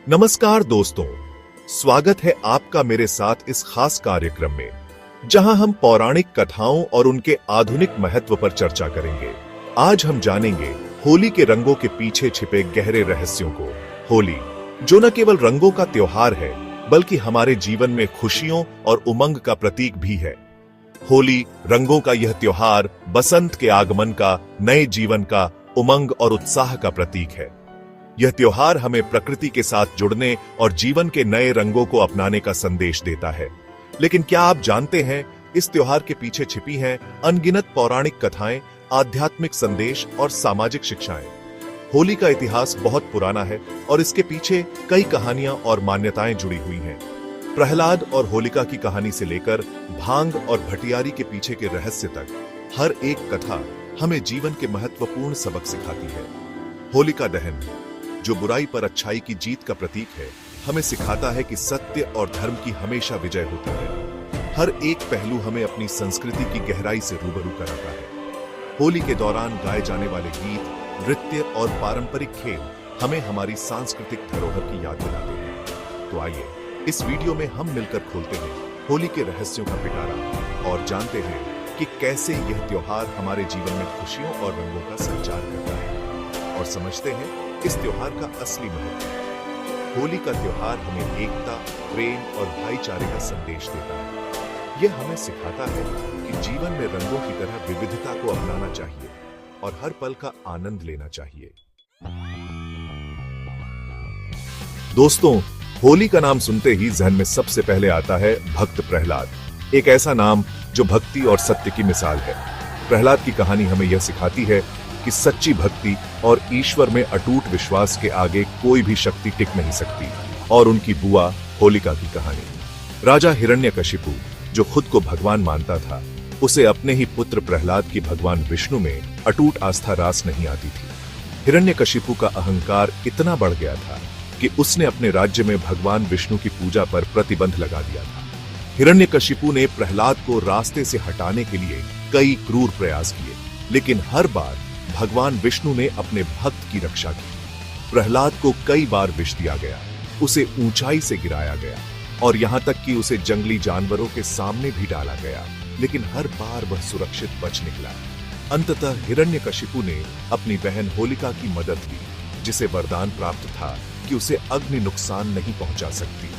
नमस्कार दोस्तों, स्वागत है आपका मेरे साथ इस खास कार्यक्रम में जहां हम पौराणिक कथाओं और उनके आधुनिक महत्व पर चर्चा करेंगे। आज हम जानेंगे होली के रंगों के पीछे छिपे गहरे रहस्यों को। होली, जो न केवल रंगों का त्योहार है बल्कि हमारे जीवन में खुशियों और उमंग का प्रतीक भी है। होली, रंगों का यह त्योहार बसंत के आगमन का, नए जीवन का, उमंग और उत्साह का प्रतीक है। यह त्योहार हमें प्रकृति के साथ जुड़ने और जीवन के नए रंगों को अपनाने का संदेश देता है। लेकिन क्या आप जानते हैं, इस त्योहार के पीछे छिपी हैं अनगिनत पौराणिक कथाएं, आध्यात्मिक संदेश और सामाजिक शिक्षाएं। होली का इतिहास बहुत पुराना है और इसके पीछे कई कहानियां और मान्यताएं जुड़ी हुई हैं। प्रहलाद और होलिका की कहानी से लेकर भांग और भटियारी के पीछे के रहस्य तक, हर एक कथा हमें जीवन के महत्वपूर्ण सबक सिखाती है। होलिका दहन, जो बुराई पर अच्छाई की जीत का प्रतीक है, हमें सिखाता है कि सत्य और धर्म की हमेशा विजय होती है। हर एक पहलू हमें अपनी संस्कृति की गहराई से रूबरू कराता है। होली के दौरान गाए जाने वाले गीत, नृत्य और पारंपरिक खेल हमें हमारी सांस्कृतिक धरोहर की याद दिलाते हैं। तो आइए इस वीडियो में हम मिलकर खोलते हैं होली के रहस्यों का पिटारा और जानते हैं कि कैसे यह त्योहार हमारे जीवन में खुशियों और रंगों का संचार करता है, और समझते हैं इस त्योहार का असली महत्व। होली का त्योहार हमें एकता, प्रेम और भाईचारे का संदेश देता है। यह हमें सिखाता है कि जीवन में रंगों की तरह विविधता को अपनाना चाहिए और हर पल का आनंद लेना चाहिए। दोस्तों, होली का नाम सुनते ही जहन में सबसे पहले आता है भक्त प्रहलाद, एक ऐसा नाम जो भक्ति और सत्य की मिसाल है। प्रहलाद की कहानी हमें यह सिखाती है कि सच्ची भक्ति और ईश्वर में अटूट विश्वास के आगे कोई भी शक्ति टिक नहीं सकती। और उनकी बुआ होलिका की कहानी, राजा हिरण्यकशिपु, जो खुद को भगवान मानता था, उसे अपने ही पुत्र प्रहलाद की भगवान विष्णु में अटूट आस्था रास नहीं आती थी। हिरण्यकशिपु का अहंकार इतना बढ़ गया था कि उसने अपने राज्य में भगवान विष्णु की पूजा पर प्रतिबंध लगा दिया था। हिरण्यकशिपु ने प्रहलाद को रास्ते से हटाने के लिए कई क्रूर प्रयास किए, लेकिन हर बार भगवान विष्णु ने अपने भक्त की रक्षा की। प्रहलाद को कई बार विष दिया गया, उसे ऊंचाई से गिराया गया और यहां तक कि उसे जंगली जानवरों के सामने भी डाला गया, लेकिन हर बार वह सुरक्षित बच निकला। अंततः हिरण्यकशिपु ने अपनी बहन होलिका की मदद ली, जिसे वरदान प्राप्त था कि उसे अग्नि नुकसान नहीं पहुंचा सकती।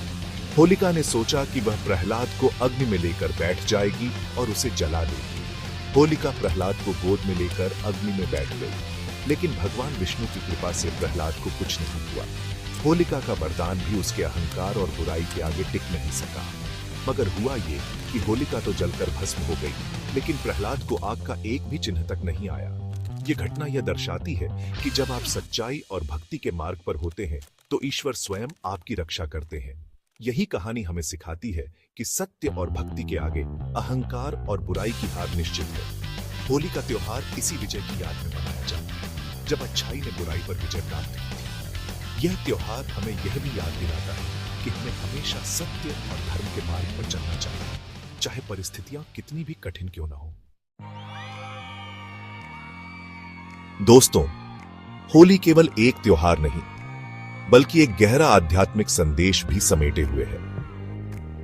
होलिका ने सोचा कि वह प्रहलाद को अग्नि में लेकर बैठ जाएगी और उसे जला देगी। होलिका प्रहलाद को गोद में लेकर अग्नि में बैठ गई, लेकिन भगवान विष्णु की कृपा से प्रहलाद को कुछ नहीं हुआ। होलिका का वरदान भी उसके अहंकार और बुराई के आगे टिक नहीं सका। मगर हुआ ये कि होलिका तो जलकर भस्म हो गई, लेकिन प्रहलाद को आग का एक भी चिन्ह तक नहीं आया। ये घटना यह दर्शाती है कि जब आप सच्चाई और भक्ति के मार्ग पर होते हैं तो ईश्वर स्वयं आपकी रक्षा करते हैं। यही कहानी हमें सिखाती है कि सत्य और भक्ति के आगे अहंकार और बुराई की हार निश्चित है। होली का त्योहार इसी विजय की याद में मनाया जाता है, जब अच्छाई ने बुराई पर विजय प्राप्त की थी। यह त्योहार हमें यह भी याद दिलाता है कि हमें हमेशा सत्य और धर्म के मार्ग पर चलना चाहिए, चाहे परिस्थितियां कितनी भी कठिन क्यों ना हो। दोस्तों, होली केवल एक त्योहार नहीं बल्कि एक गहरा आध्यात्मिक संदेश भी समेटे हुए है।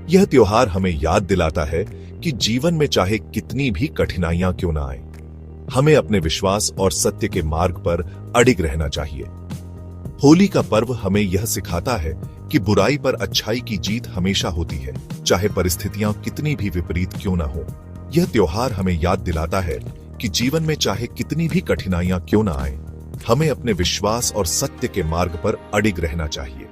यह त्योहार हमें याद दिलाता है कि जीवन में चाहे कितनी भी कठिनाइयां क्यों ना आए, हमें अपने विश्वास और सत्य के मार्ग पर अडिग रहना चाहिए। होली का पर्व हमें यह सिखाता है कि बुराई पर अच्छाई की जीत हमेशा होती है, चाहे परिस्थितियां कितनी भी विपरीत क्यों ना हो। यह त्योहार हमें याद दिलाता है कि जीवन में चाहे कितनी भी कठिनाइयां क्यों ना आए, हमें अपने विश्वास और सत्य के मार्ग पर अडिग रहना चाहिए।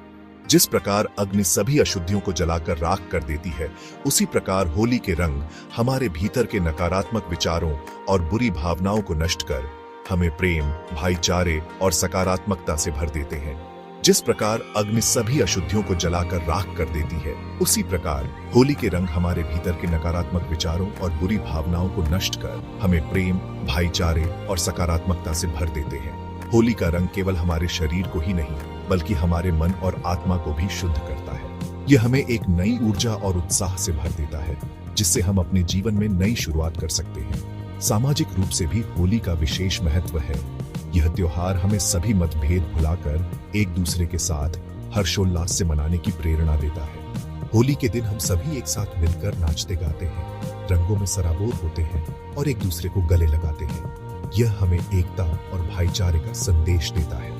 जिस प्रकार अग्नि सभी अशुद्धियों को जलाकर राख कर देती है, उसी प्रकार होली के रंग हमारे भीतर के नकारात्मक विचारों और बुरी भावनाओं को नष्ट कर हमें प्रेम, भाईचारे और सकारात्मकता से भर देते हैं। जिस प्रकार अग्नि सभी अशुद्धियों को जलाकर राख कर देती है, उसी प्रकार होली के रंग हमारे भीतर के नकारात्मक विचारों और बुरी भावनाओं को नष्ट कर हमें प्रेम, भाईचारे और सकारात्मकता से भर देते हैं। होली का रंग केवल हमारे शरीर को ही नहीं बल्कि हमारे मन और आत्मा को भी शुद्ध करता है। यह हमें एक नई ऊर्जा और उत्साह से भर देता है, जिससे हम अपने जीवन में नई शुरुआत कर सकते हैं। सामाजिक रूप से भी होली का विशेष महत्व है। यह त्योहार हमें सभी मतभेद भुलाकर एक दूसरे के साथ हर्षोल्लास से मनाने की प्रेरणा देता है। होली के दिन हम सभी एक साथ मिलकर नाचते गाते हैं, रंगों में सराबोर होते हैं और एक दूसरे को गले लगाते हैं। यह हमें एकता और भाईचारे का संदेश देता है।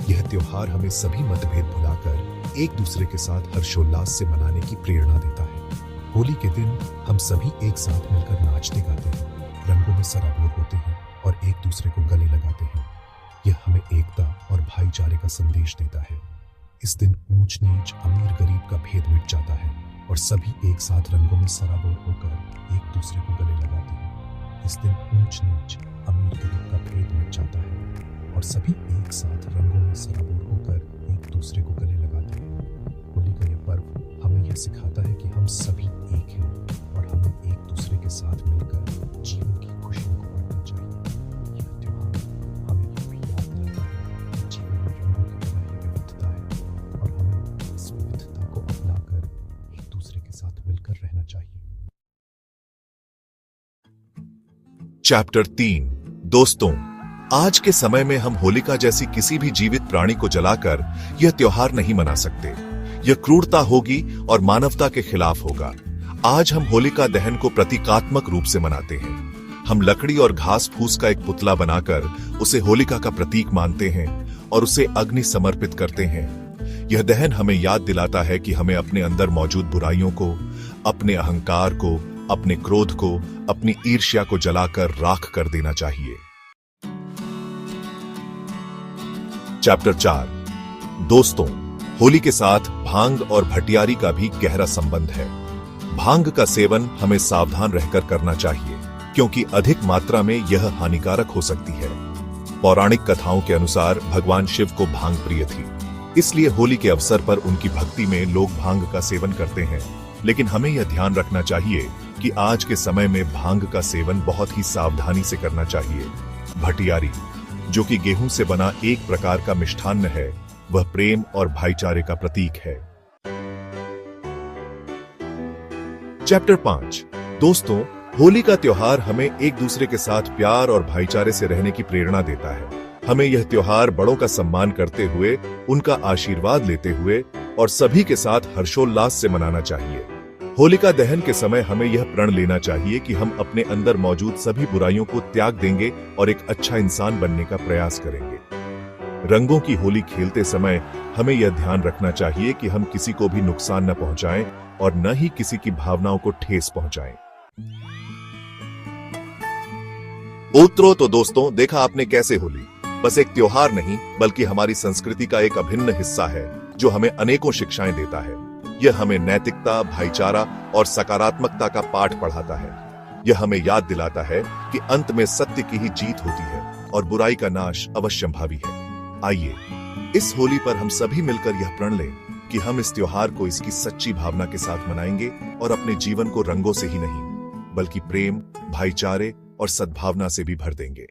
यह त्योहार हमें सभी मतभेद भुलाकर एक दूसरे के साथ हर्षोल्लास से मनाने की प्रेरणा देता है। होली के दिन हम सभी एक साथ मिलकर नाचते गाते हैं, रंगों में सराबोर होते हैं और एक दूसरे को गले लगाते हैं। यह हमें एकता और भाईचारे का संदेश देता है। इस दिन ऊंच नीच, अमीर गरीब का भेद मिट जाता है और सभी एक साथ रंगों में सराबोर होकर एक दूसरे को गले लगाते हैं। इस दिन ऊंच नीच, अमीर गरीब का भेद मिट जाता है और सभी एक साथ रंगों में सराबोर होकर एक दूसरे को गले लगाते हैं। होली का यह पर्व हमें यह सिखाता है कि हम सभी एक हैं और हमें एक दूसरे के साथ मिलकर जीवन की खुशियों को बांटना चाहिए। यह त्योहार हमें यह भी याद दिलाता है कि जीवन में रंगों की तरह ही विविधता है और हमें इस विविधता को अपनाकर एक दूसरे के साथ मिलकर रहना चाहिए। चैप्टर 3। दोस्तों, आज के समय में हम होलिका जैसी किसी भी जीवित प्राणी को जलाकर यह त्योहार नहीं मना सकते। यह क्रूरता होगी और मानवता के खिलाफ होगा। आज हम होलिका दहन को प्रतीकात्मक रूप से मनाते हैं। हम लकड़ी और घास फूस का एक पुतला बनाकर उसे होलिका का प्रतीक मानते हैं और उसे अग्नि समर्पित करते हैं। यह दहन हमें याद दिलाता है कि हमें अपने अंदर मौजूद बुराइयों को, अपने अहंकार को, अपने क्रोध को, अपनी ईर्ष्या को जलाकर राख कर देना चाहिए। चैप्टर 4। दोस्तों, होली के साथ भांग और भटियारी का भी गहरा संबंध है। भांग का सेवन हमें सावधान रहकर करना चाहिए क्योंकि अधिक मात्रा में यह हानिकारक हो सकती है। पौराणिक कथाओं के अनुसार भगवान शिव को भांग प्रिय थी, इसलिए होली के अवसर पर उनकी भक्ति में लोग भांग का सेवन करते हैं। लेकिन हमें यह ध्यान रखना चाहिए कि आज के समय में भांग का सेवन बहुत ही सावधानी से करना चाहिए। भटियारी, जो कि गेहूं से बना एक प्रकार का मिष्ठान्न है, वह प्रेम और भाईचारे का प्रतीक है। चैप्टर 5। दोस्तों, होली का त्योहार हमें एक दूसरे के साथ प्यार और भाईचारे से रहने की प्रेरणा देता है। हमें यह त्योहार बड़ों का सम्मान करते हुए, उनका आशीर्वाद लेते हुए और सभी के साथ हर्षोल्लास से मनाना चाहिए। होलिका दहन के समय हमें यह प्रण लेना चाहिए कि हम अपने अंदर मौजूद सभी बुराइयों को त्याग देंगे और एक अच्छा इंसान बनने का प्रयास करेंगे। रंगों की होली खेलते समय हमें यह ध्यान रखना चाहिए कि हम किसी को भी नुकसान न पहुंचाएं और न ही किसी की भावनाओं को ठेस पहुंचाएं। उत्तरो तो दोस्तों, देखा आपने कैसे होली बस एक त्योहार नहीं बल्कि हमारी संस्कृति का एक अभिन्न हिस्सा है जो हमें अनेकों शिक्षाएं देता है। यह हमें नैतिकता, भाईचारा और सकारात्मकता का पाठ पढ़ाता है। यह हमें याद दिलाता है कि अंत में सत्य की ही जीत होती है और बुराई का नाश अवश्यंभावी है। आइए इस होली पर हम सभी मिलकर यह प्रण लें कि हम इस त्योहार को इसकी सच्ची भावना के साथ मनाएंगे और अपने जीवन को रंगों से ही नहीं बल्कि प्रेम, भाईचारे और सद्भावना से भी भर देंगे।